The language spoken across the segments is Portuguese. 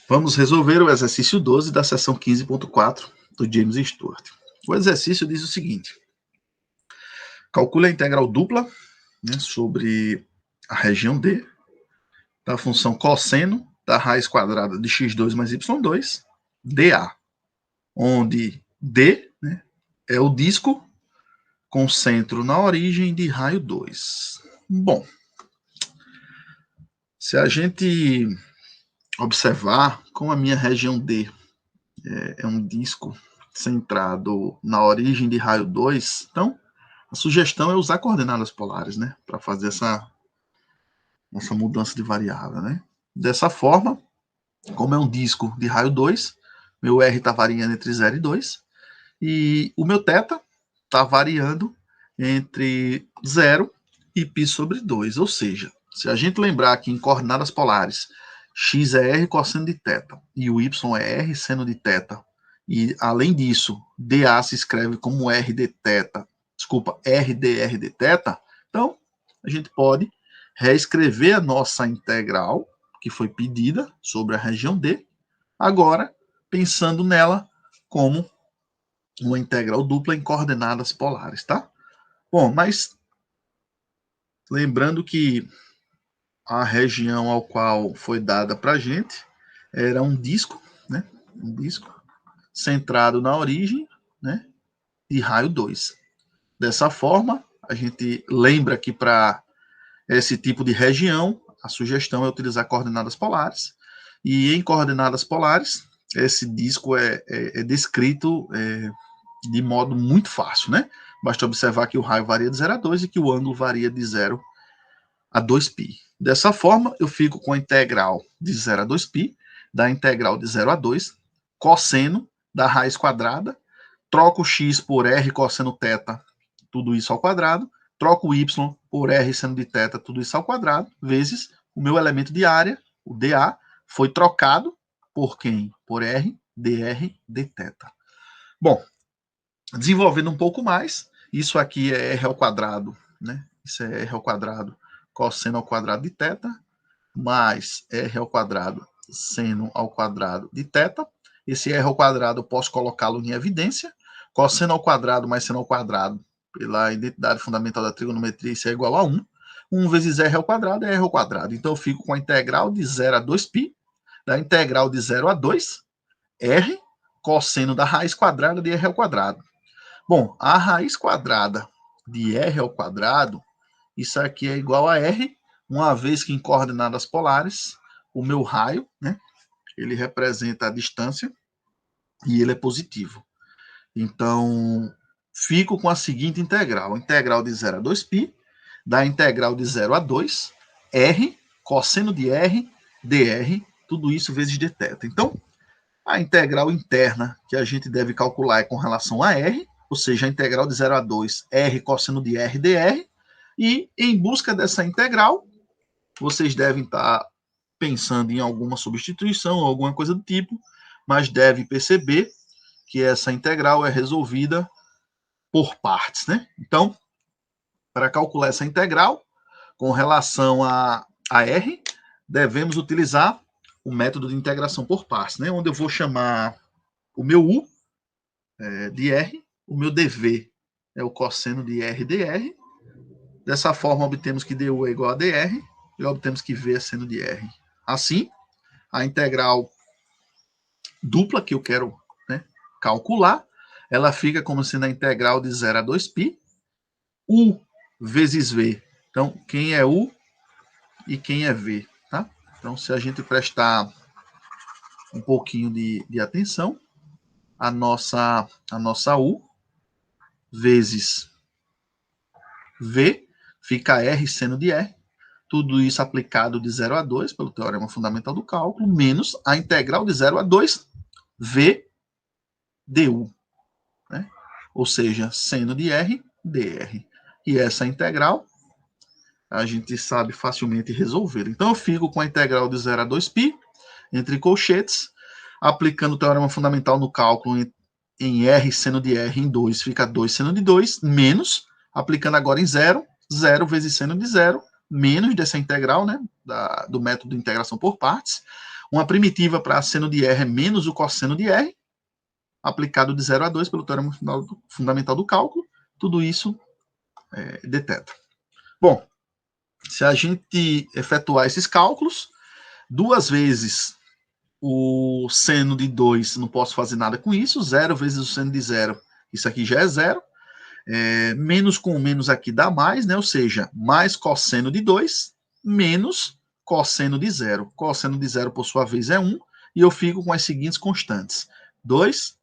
Vamos resolver o exercício 12 da seção 15.4 do James Stewart. O exercício diz o seguinte: calcule a integral dupla, sobre a região D da função cosseno da raiz quadrada de x2 mais y2, dA, onde D, é o disco com centro na origem de raio 2. Bom, se a gente observar como a minha região D é um disco centrado na origem de raio 2, então a sugestão é usar coordenadas polares, para fazer essa mudança de variável, Dessa forma, como é um disco de raio 2, meu R está variando entre 0 e 2, e o meu θ está variando entre 0 e π sobre 2, ou seja, se a gente lembrar que em coordenadas polares, x é R cosseno de θ, e o y é R seno de θ, e além disso, dA se escreve como R dr de θ, então a gente pode reescrever a nossa integral, que foi pedida sobre a região D, agora pensando nela como uma integral dupla em coordenadas polares, tá? Bom, mas lembrando que a região ao qual foi dada para a gente era um disco, um disco centrado na origem, de raio 2. Dessa forma, a gente lembra que para esse tipo de região, a sugestão é utilizar coordenadas polares, e em coordenadas polares, esse disco é descrito de modo muito fácil, Basta observar que o raio varia de 0 a 2 e que o ângulo varia de 0 a 2π. Dessa forma, eu fico com a integral de 0 a 2π, da integral de 0 a 2, cosseno da raiz quadrada, troco x por R cosseno θ, tudo isso ao quadrado, troco y por R seno de θ, tudo isso ao quadrado, vezes o meu elemento de área, o dA, foi trocado por quem? Por R dr dθ. Bom, desenvolvendo um pouco mais, isso aqui é R ao quadrado, Isso é R ao quadrado cosseno ao quadrado de θ, mais R ao quadrado seno ao quadrado de θ. Esse R ao quadrado eu posso colocá-lo em evidência. Cosseno ao quadrado mais seno ao quadrado, pela identidade fundamental da trigonometria, isso é igual a 1. 1 vezes R ao quadrado é R ao quadrado. Então eu fico com a integral de 0 a 2π, da integral de 0 a 2, R cosseno da raiz quadrada de R ao quadrado. Bom, a raiz quadrada de R ao quadrado, isso aqui é igual a R, uma vez que em coordenadas polares, o meu raio, ele representa a distância e ele é positivo. Então, fico com a seguinte integral. Integral de 0 a 2π, da integral de 0 a 2, R, cosseno de R, dr, tudo isso vezes dθ. Então, a integral interna que a gente deve calcular é com relação a R, ou seja, a integral de 0 a 2, R cosseno de R dr, e em busca dessa integral, vocês devem estar pensando em alguma substituição ou alguma coisa do tipo, mas deve perceber que essa integral é resolvida por partes, Então, para calcular essa integral, com relação a R, devemos utilizar o método de integração por partes, onde eu vou chamar o meu U de R, o meu dV é o cosseno de R dr. Dessa forma, obtemos que dU é igual a dr e obtemos que V é seno de R. Assim, a integral dupla que eu quero calcular, ela fica como sendo a integral de 0 a 2π, U vezes V. Então, quem é U e quem é V, tá? Então, se a gente prestar um pouquinho de atenção, a nossa U vezes V fica R seno de R, tudo isso aplicado de 0 a 2 pelo teorema fundamental do cálculo, menos a integral de 0 a 2 V du, ou seja, seno de R dr. E essa integral a gente sabe facilmente resolver. Então eu fico com a integral de 0 a 2π, entre colchetes, aplicando o teorema fundamental no cálculo em R seno de R em 2, fica 2 seno de 2, menos, aplicando agora em 0, 0 vezes seno de 0, menos dessa integral, do método de integração por partes. Uma primitiva para seno de R é menos o cosseno de R, aplicado de 0 a 2 pelo teorema fundamental do cálculo. Tudo isso de θ. Bom, se a gente efetuar esses cálculos, 2 vezes o seno de 2, não posso fazer nada com isso, 0 vezes o seno de 0, isso aqui já é 0, menos com menos aqui dá mais, né? Ou seja, mais cosseno de 2, menos cosseno de 0. Cosseno de 0, por sua vez, é 1, e eu fico com as seguintes constantes. 2,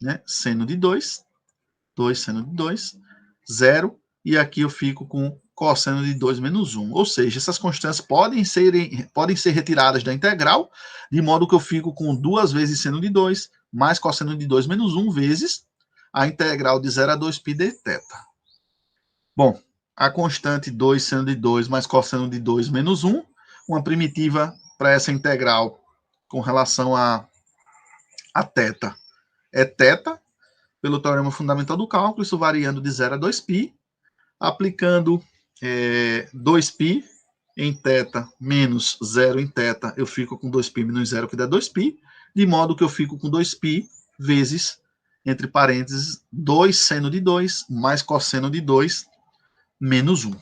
né? Seno de 2, 2 seno de 2, 0, e aqui eu fico com cosseno de 2 menos 1. Ou seja, essas constantes podem ser retiradas da integral, de modo que eu fico com 2 vezes seno de 2, mais cosseno de 2 menos 1, vezes a integral de 0 a 2π de θ. Bom, a constante 2 seno de 2 mais cosseno de 2 menos 1, uma primitiva para essa integral com relação a θ é θ, pelo teorema fundamental do cálculo, isso variando de 0 a 2π, aplicando 2π em θ menos 0 em θ, eu fico com 2π menos 0, que dá 2π, de modo que eu fico com 2π vezes, entre parênteses, 2 seno de 2 mais cosseno de 2 menos 1.